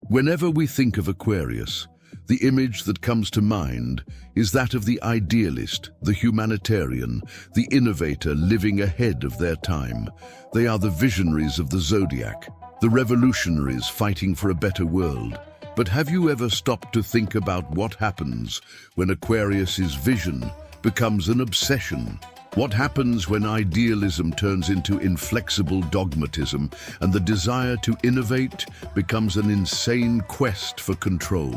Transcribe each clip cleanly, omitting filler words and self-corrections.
Whenever we think of Aquarius, the image that comes to mind is that of the idealist, the humanitarian, the innovator living ahead of their time. They are the visionaries of the Zodiac, the revolutionaries fighting for a better world. But have you ever stopped to think about what happens when Aquarius's vision becomes an obsession? What happens when idealism turns into inflexible dogmatism and the desire to innovate becomes an insane quest for control?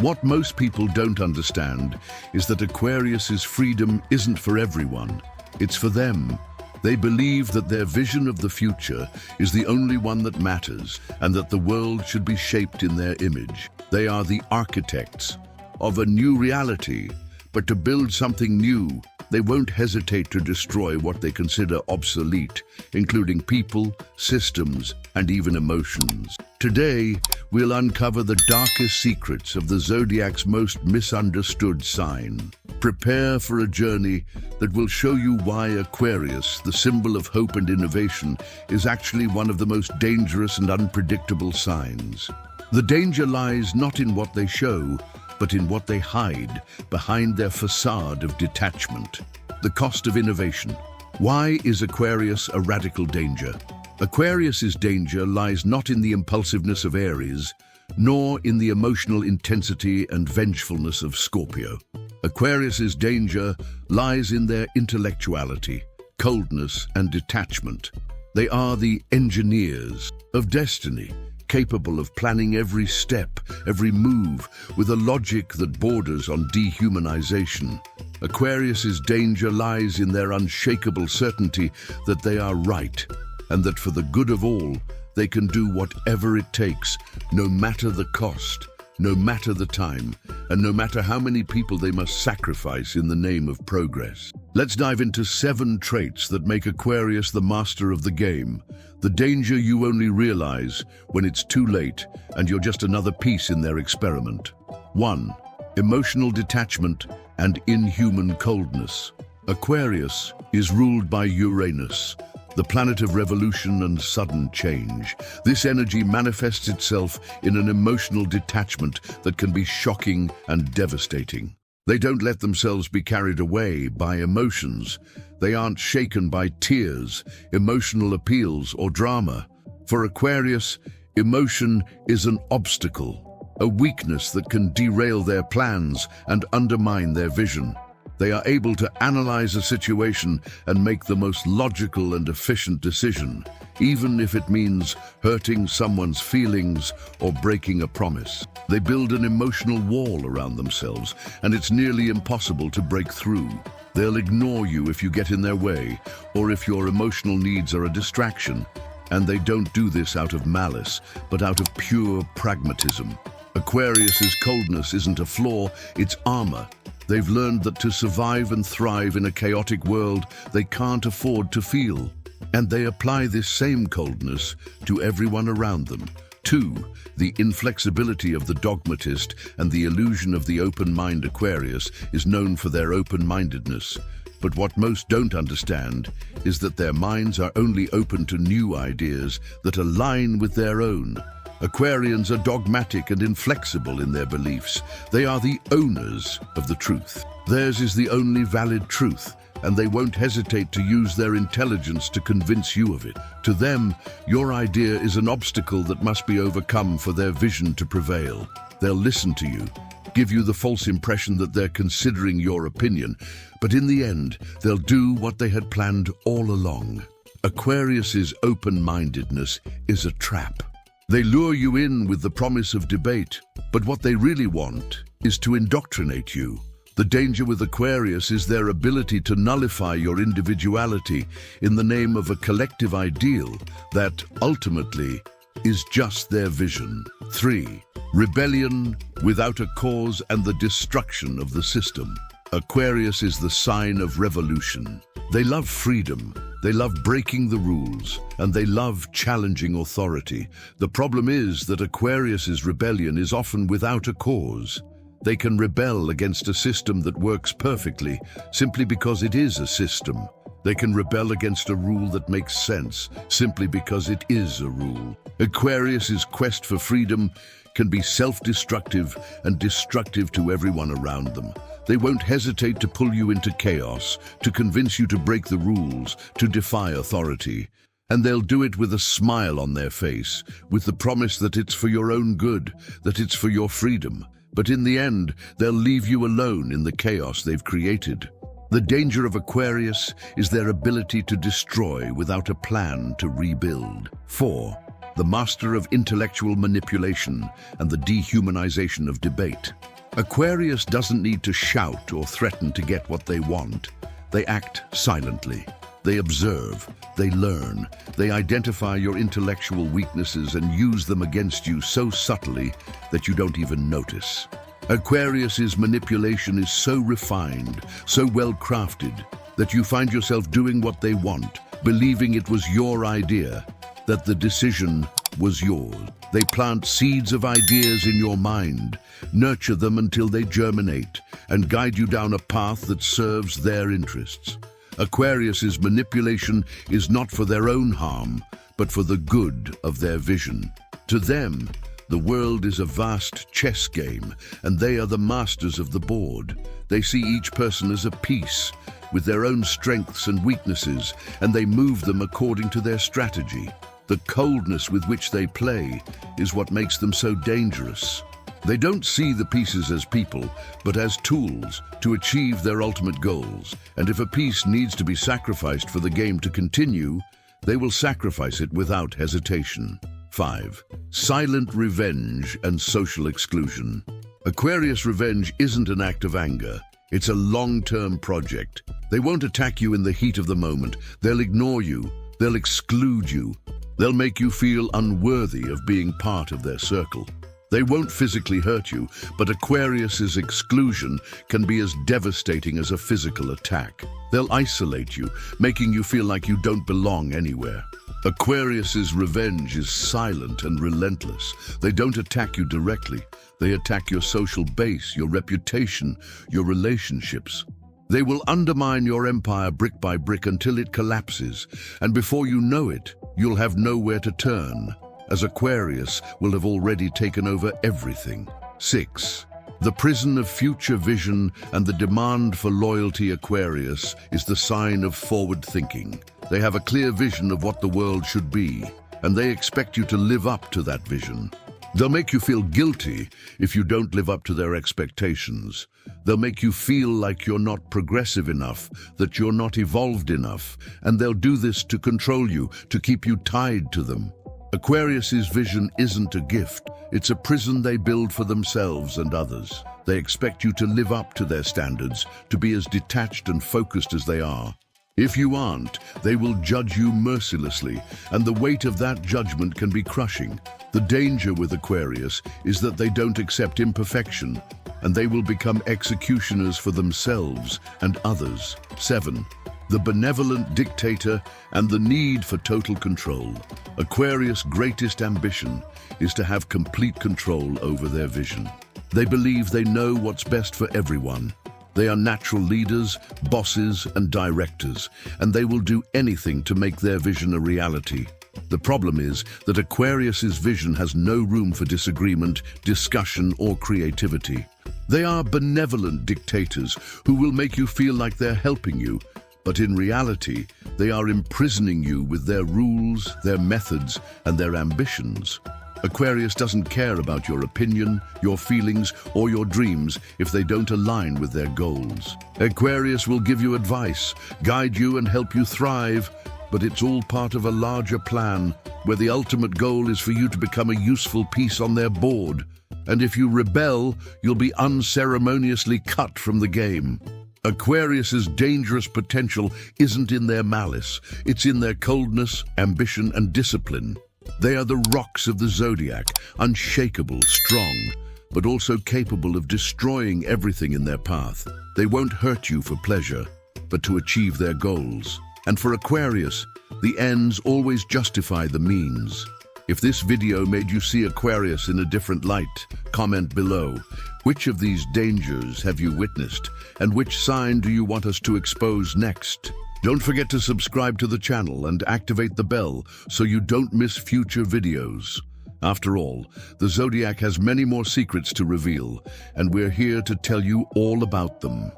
What most people don't understand is that Aquarius's freedom isn't for everyone. It's for them. They believe that their vision of the future is the only one that matters and that the world should be shaped in their image. They are the architects of a new reality, but to build something new, they won't hesitate to destroy what they consider obsolete, including people, systems, and even emotions. Today, we'll uncover the darkest secrets of the Zodiac's most misunderstood sign. Prepare for a journey that will show you why Aquarius, the symbol of hope and innovation, is actually one of the most dangerous and unpredictable signs. The danger lies not in what they show, but in what they hide behind their facade of detachment. The cost of innovation. Why is Aquarius a radical danger? Aquarius's danger lies not in the impulsiveness of Aries, nor in the emotional intensity and vengefulness of Scorpio. Aquarius's danger lies in their intellectuality, coldness, and detachment. They are the engineers of destiny, capable of planning every step, every move, with a logic that borders on dehumanization. Aquarius's danger lies in their unshakable certainty that they are right, and that for the good of all, they can do whatever it takes, no matter the cost, no matter the time, and no matter how many people they must sacrifice in the name of progress. Let's dive into 7 traits that make Aquarius the master of the game. The danger you only realize when it's too late and you're just another piece in their experiment. 1. Emotional detachment and inhuman coldness. Aquarius is ruled by Uranus, the planet of revolution and sudden change. This energy manifests itself in an emotional detachment that can be shocking and devastating. They don't let themselves be carried away by emotions. They aren't shaken by tears, emotional appeals, or drama. For Aquarius, emotion is an obstacle, a weakness that can derail their plans and undermine their vision. They are able to analyze a situation and make the most logical and efficient decision, even if it means hurting someone's feelings or breaking a promise. They build an emotional wall around themselves, and it's nearly impossible to break through. They'll ignore you if you get in their way, or if your emotional needs are a distraction. And they don't do this out of malice, but out of pure pragmatism. Aquarius's coldness isn't a flaw, it's armor. They've learned that to survive and thrive in a chaotic world, they can't afford to feel. And they apply this same coldness to everyone around them. 2. The inflexibility of the dogmatist and the illusion of the open mind. Aquarius is known for their open-mindedness. But what most don't understand is that their minds are only open to new ideas that align with their own. Aquarians are dogmatic and inflexible in their beliefs. They are the owners of the truth. Theirs is the only valid truth, and they won't hesitate to use their intelligence to convince you of it. To them, your idea is an obstacle that must be overcome for their vision to prevail. They'll listen to you, give you the false impression that they're considering your opinion, but in the end, they'll do what they had planned all along. Aquarius's open-mindedness is a trap. They lure you in with the promise of debate, but what they really want is to indoctrinate you. The danger with Aquarius is their ability to nullify your individuality in the name of a collective ideal that, ultimately, is just their vision. 3. Rebellion without a cause and the destruction of the system. Aquarius is the sign of revolution. They love freedom, they love breaking the rules, and they love challenging authority. The problem is that Aquarius's rebellion is often without a cause. They can rebel against a system that works perfectly simply because it is a system. They can rebel against a rule that makes sense simply because it is a rule. Aquarius's quest for freedom can be self-destructive and destructive to everyone around them. They won't hesitate to pull you into chaos, to convince you to break the rules, to defy authority. And they'll do it with a smile on their face, with the promise that it's for your own good, that it's for your freedom. But in the end, they'll leave you alone in the chaos they've created. The danger of Aquarius is their ability to destroy without a plan to rebuild. 4. The master of intellectual manipulation and the dehumanization of debate. Aquarius doesn't need to shout or threaten to get what they want. They act silently. They observe, they learn, they identify your intellectual weaknesses and use them against you so subtly that you don't even notice. Aquarius's manipulation is so refined, so well crafted, that you find yourself doing what they want, believing it was your idea, that the decision was yours. They plant seeds of ideas in your mind, nurture them until they germinate, and guide you down a path that serves their interests. Aquarius's manipulation is not for their own harm, but for the good of their vision. To them, the world is a vast chess game, and they are the masters of the board. They see each person as a piece, with their own strengths and weaknesses, and they move them according to their strategy. The coldness with which they play is what makes them so dangerous. They don't see the pieces as people, but as tools to achieve their ultimate goals. And if a piece needs to be sacrificed for the game to continue, they will sacrifice it without hesitation. 5. Silent revenge and social exclusion. Aquarius revenge isn't an act of anger. It's a long-term project. They won't attack you in the heat of the moment. They'll ignore you. They'll exclude you. They'll make you feel unworthy of being part of their circle. They won't physically hurt you, but Aquarius's exclusion can be as devastating as a physical attack. They'll isolate you, making you feel like you don't belong anywhere. Aquarius's revenge is silent and relentless. They don't attack you directly. They attack your social base, your reputation, your relationships. They will undermine your empire brick by brick until it collapses, and before you know it, you'll have nowhere to turn, as Aquarius will have already taken over everything. 6. The prison of future vision and the demand for loyalty. Aquarius is the sign of forward thinking. They have a clear vision of what the world should be, and they expect you to live up to that vision. They'll make you feel guilty if you don't live up to their expectations. They'll make you feel like you're not progressive enough, that you're not evolved enough, and they'll do this to control you, to keep you tied to them. Aquarius's vision isn't a gift. It's a prison they build for themselves and others. They expect you to live up to their standards, to be as detached and focused as they are. If you aren't, they will judge you mercilessly, and the weight of that judgment can be crushing. The danger with Aquarius is that they don't accept imperfection, and they will become executioners for themselves and others. 7. The benevolent dictator and the need for total control. Aquarius' greatest ambition is to have complete control over their vision. They believe they know what's best for everyone. They are natural leaders, bosses, and directors, and they will do anything to make their vision a reality. The problem is that Aquarius's vision has no room for disagreement, discussion, or creativity. They are benevolent dictators who will make you feel like they're helping you, but in reality, they are imprisoning you with their rules, their methods, and their ambitions. Aquarius doesn't care about your opinion, your feelings, or your dreams if they don't align with their goals. Aquarius will give you advice, guide you, and help you thrive, but it's all part of a larger plan where the ultimate goal is for you to become a useful piece on their board. And if you rebel, you'll be unceremoniously cut from the game. Aquarius's dangerous potential isn't in their malice, it's in their coldness, ambition, and discipline. They are the rocks of the Zodiac, unshakable, strong, but also capable of destroying everything in their path. They won't hurt you for pleasure, but to achieve their goals. And for Aquarius, the ends always justify the means. If this video made you see Aquarius in a different light, comment below. Which of these dangers have you witnessed, and which sign do you want us to expose next? Don't forget to subscribe to the channel and activate the bell so you don't miss future videos. After all, the Zodiac has many more secrets to reveal, and we're here to tell you all about them.